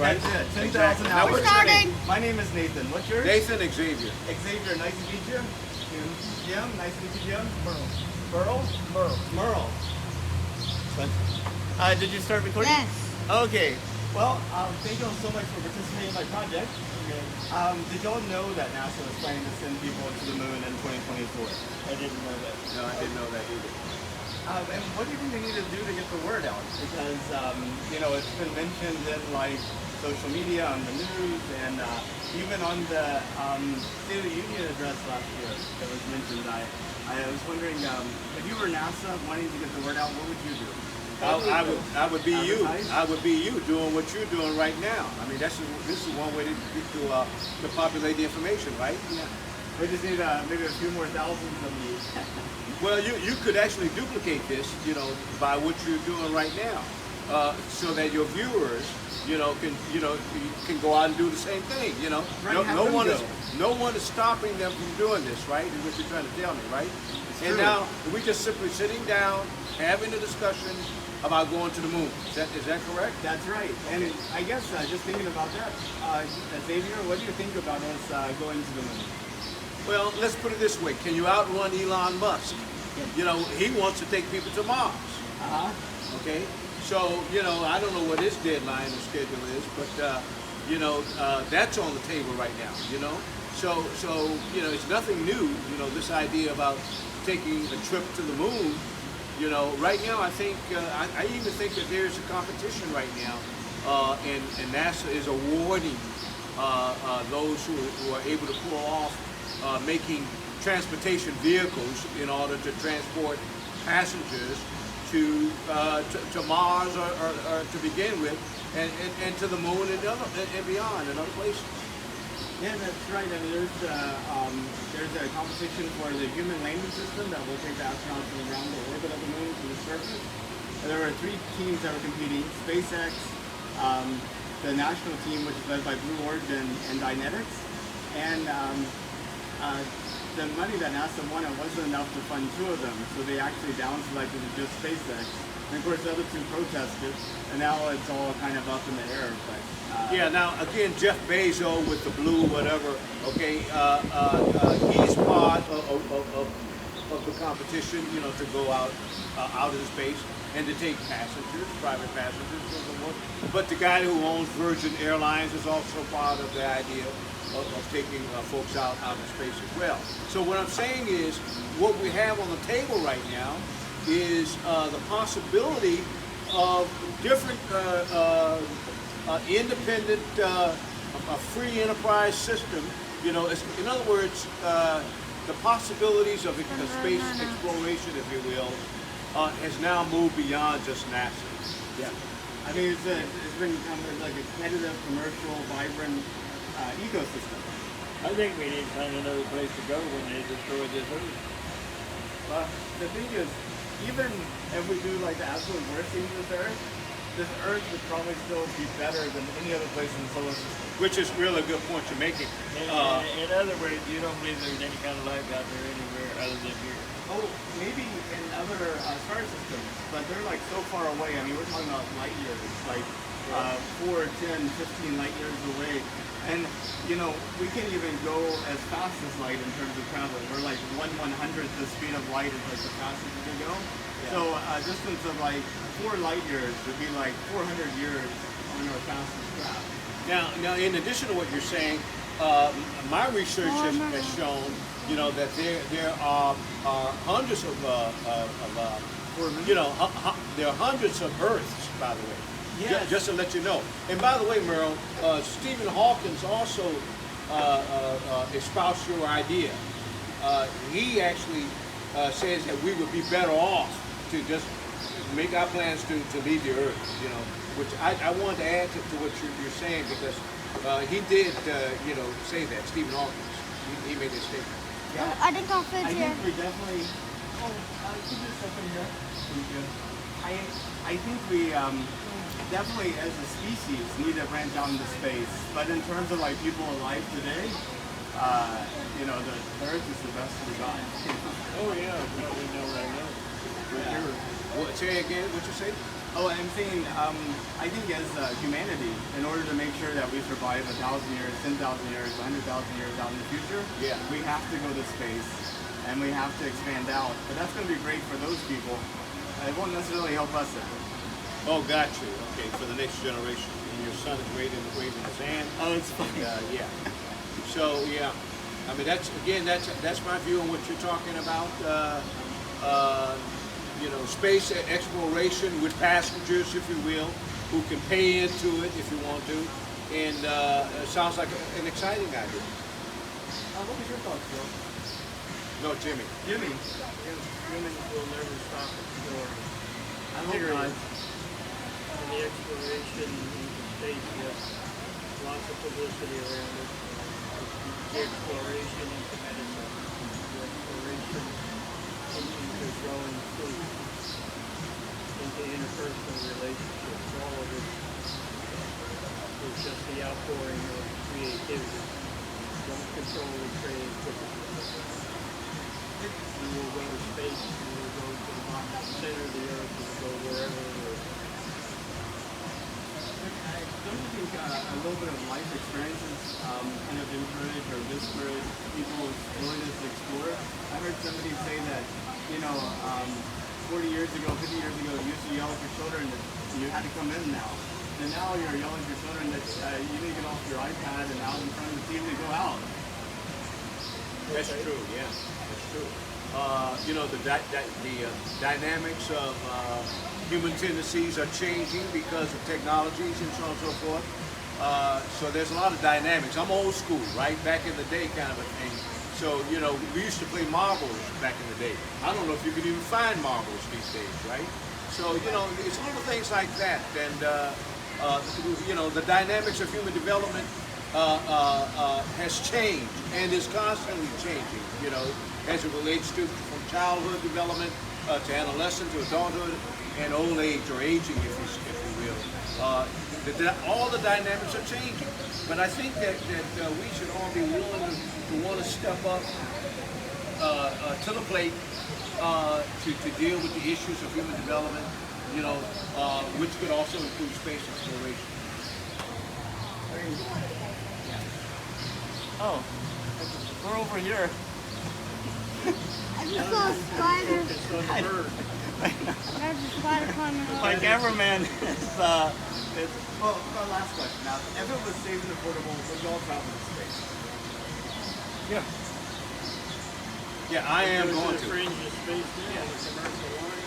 right? That's it. 10,000 Exactly. Now, hours. what's your name? My name is Nathan. What's yours? Nathan Xavier. Xavier. Nice to meet you. Jim. Nice to meet you, Jim. Merel. Merle? Merel. Merle. Did you start recording? Yes. Okay. Well, thank you all so much for participating in my project. Okay. Did y'all know that NASA was planning to send people to the moon in 2024? I didn't know that. No, I didn't know that either. And what do you think they need to do to get the word out? Because, it's been mentioned in, like, social media, on the news, and even on the State of the Union address last year that was mentioned. I was wondering, if you were NASA wanting to get the word out, what would you do? I would be you. Advertise? I would be you doing what you're doing right now. I mean, this is one way to populate the information, right? Yeah. We just need maybe a few more thousands of you. Well, you could actually duplicate this, by what you're doing right now, so that your viewers, can go out and do the same thing. Right, No one is stopping them from doing this, right? Is what you're trying to tell me, right? And true. now we're just simply sitting down, having a discussion about going to the moon. Is that correct? That's right. And I guess just thinking about that, Xavier, what do you think about us going to the moon? Well, let's put it this way. Can you outrun Elon Musk? He wants to take people to Mars. Okay? So, I don't know what his deadline or schedule is, but, that's on the table right now, So, it's nothing new, this idea about taking a trip to the moon. Right now, I think, I even think that there's a competition right now, and NASA is awarding those who are able to pull off making transportation vehicles in order to transport passengers to Mars or to begin with, and to the moon and beyond and other places. Yeah, that's right. I mean, there's a competition for the human landing system that will take the astronauts around the orbit of the moon to the surface. And there were 3 teams that were competing: SpaceX, the national team, which is led by Blue Origin and Dynetics, and the money that NASA won, it wasn't enough to fund 2 of them, so they actually down-selected to just SpaceX. And of course, the other 2 protested, and now it's all kind of up in the air. But yeah, now again, Jeff Bezos with the blue whatever, okay, he's part of the competition, to go out into space and to take passengers, private passengers, and so forth. But the guy who owns Virgin Airlines is also part of the idea of taking folks out into space as well. So what I'm saying is, what we have on the table right now is the possibility of different independent, a free enterprise system. In other words, the possibilities of space exploration, if you will, has now moved beyond just NASA. yeah, I mean, it's been kind of like a competitive, commercial, vibrant ecosystem. I think we need to find another place to go when they destroy this earth. But the thing is, even if we do like the absolute worst thing to this Earth would probably still be better than any other place in the solar system. Which is really a good point you're making. In other words, you don't believe there's any kind of life out there anywhere other than here. Oh, maybe in other star systems, but they're like so far away. I mean, we're talking about light years, like 4, 10, 15 light years away. And, we can't even go as fast as light in terms of traveling. We're like 1/100th the speed of light is like the fastest we can go. Yeah. So a distance of like 4 light years would be like 400 years on our fastest craft. Now, in addition to what you're saying, my research has shown, that there are hundreds of, there are hundreds of Earths, by the way. Yes. Just to let you know. And by the way, Merel, Stephen Hawkins also espoused your idea. He actually says that we would be better off to just make our plans to leave the Earth, which I wanted to add to what you're saying, because he did, say that, Stephen Hawkins. He made this statement. Yeah. I think I'll fit I here. think we definitely. Oh, keep this up in here. Thank you. I think we definitely, as a species, need to branch out into space. But in terms of like people alive today, the Earth is the best we got. Oh yeah, well, we know right now. What, say again, what you say? Oh, I'm saying, I think as humanity, in order to make sure that we survive 1,000 years, 10,000 years, 100,000 years out in the future, Yeah. we have to go to space and we have to expand out. But that's going to be great for those people. It won't necessarily help us though. Oh, got you. Okay, for the next generation. And your son is waving his hand. Oh, it's funny. Yeah. So yeah, I mean that's my view on what you're talking about. You know, space exploration with passengers, if you will, who can pay into it if you want to, and it sounds like an exciting idea. What was your thoughts, Bill? No, Jimmy. Jimmy. Humans will never stop exploring. I hope not. In the exploration into space, yes, lots of publicity around it. The exploration into medicine, the exploration into growing food, into interpersonal relationships, all of it is just the outpouring of creativity. Don't control the creativity. We will go to space, we will go to the center of the earth, we will go wherever it is. Don't you think a little bit of life experiences kind of encourage or discourage people's willingness to explore? I heard somebody say that, 40 years ago, 50 years ago, you used to yell at your children that you had to come in now. And now you're yelling at your children that you need to get off your iPad and out in front of the TV to go out. That's true. Yeah, that's true. The dynamics of human tendencies are changing because of technologies and so on and so forth. So there's a lot of dynamics. I'm old school, right? Back in the day kind of a thing. So, we used to play marbles back in the day. I don't know if you can even find marbles these days, right? So, it's little things like that. And, the dynamics of human development has changed and is constantly changing, as it relates to from childhood development to adolescent to adulthood and old age or aging, if you will. All the dynamics are changing. But I think that we should all be willing to want to step up to the plate to deal with the issues of human development, which could also include space exploration. Oh, we're over here. I just saw a spider. Focus on the bird. There's a spider climbing over. My cameraman is well, last question. Now, if it was safe and affordable, would you all travel to space? Yeah. Yeah, I am There's going a to. fringe of space now, the commercial line.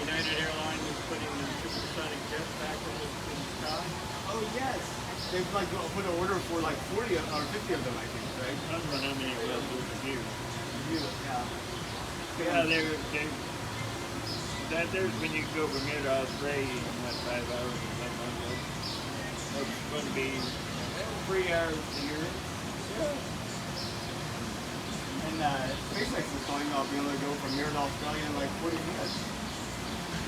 United Airlines is putting the supersonic jets back in the sky. Oh yes. They've put an order for 40 or 50 of them, I think, right? I don't know how many will do the view. Yeah. There's when you go from here to Australia in 5 hours or something like that. It's going to be 3 hours a year. And SpaceX is talking about being able to go from here to Australia in 40 minutes.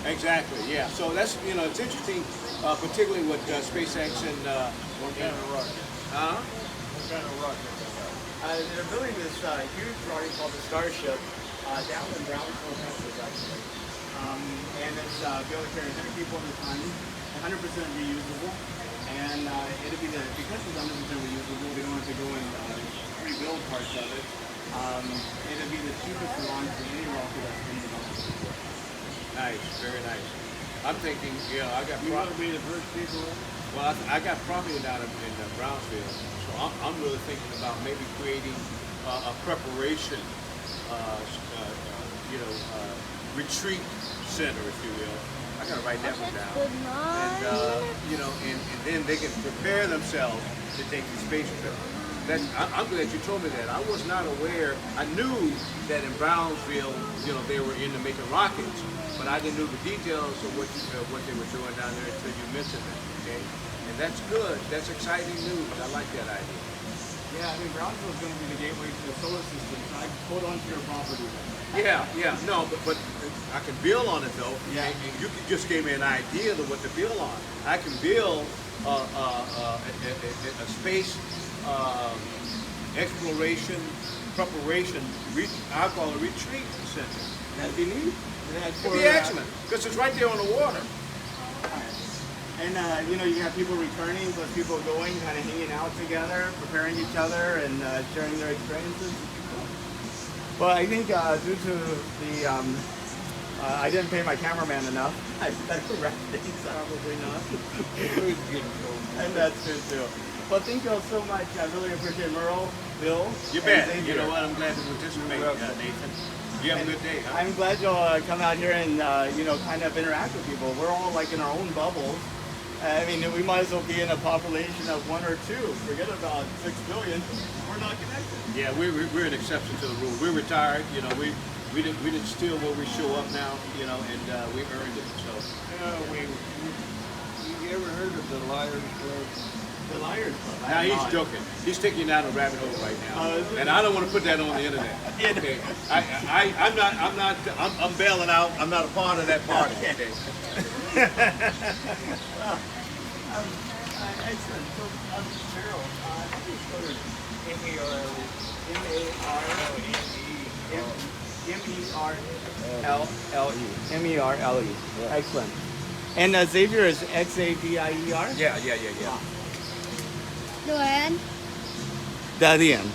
Exactly, yeah. So that's, it's interesting, particularly with SpaceX and... What kind of rocket? What kind of rocket? They're building this huge rocket called the Starship down in Brownsville, Texas, actually. And it's be able to carry 100 people at a time, 100% reusable. And it'll be because it's 100% reusable, we don't have to go and rebuild parts of it. It'll be the cheapest to launch of any rocket that's been developed before. Nice, very nice. I'm thinking, I got You want to be the first people in? well, I got property down in Brownsville, so I'm really thinking about maybe creating a preparation, retreat center, if you will. I gotta write that one down. And and then they can prepare themselves to take the space trip. I'm glad you told me that. I was not aware. I knew that in Brownsville, they were into making rockets, but I didn't know the details of what they were doing down there until you mentioned that. Okay, and that's good. That's exciting news. I like that idea. Yeah, Brownsville is going to be the gateway to the solar system. So I hold on to your property. Yeah. No, but I can build on it though. Yeah. And you just gave me an idea of what to build on. I can build a space exploration, preparation, I call it a retreat center. That'd be neat. It'd be excellent, because it's right there on the water. And you know, you have people returning, plus people going, kind of hanging out together, preparing each other, and sharing their experiences. Well, I think due to the I didn't pay my cameraman enough. I better wrap things up. Probably not. And that's true too. Well, thank you all so much. I really appreciate Merel, Bill. You and bet. Xavier. You know what? I'm glad to participate, Nathan. You have a good day, huh? I'm glad you'll come out here and you know, kind of interact with people. We're all like in our own bubbles. I mean, we might as well be in a population of 1 or 2. Forget about 6 billion. We're not connected. Yeah, we're an exception to the rule. We're retired. You know, we didn't steal where we show up now. You know, and we earned it. So. You ever heard of the Liars Club? The Liars Club. Now he's joking. He's taking you down a rabbit hole right now, and I don't want to put that on the internet. Okay, I'm bailing out. I'm not a part of that party. Okay. Excellent. So, Merel, how do you spell your name? M-E-R-L-E. M-E-R-L-E. Excellent. And Xavier is Xavier? Yeah. Go ahead. That's the end.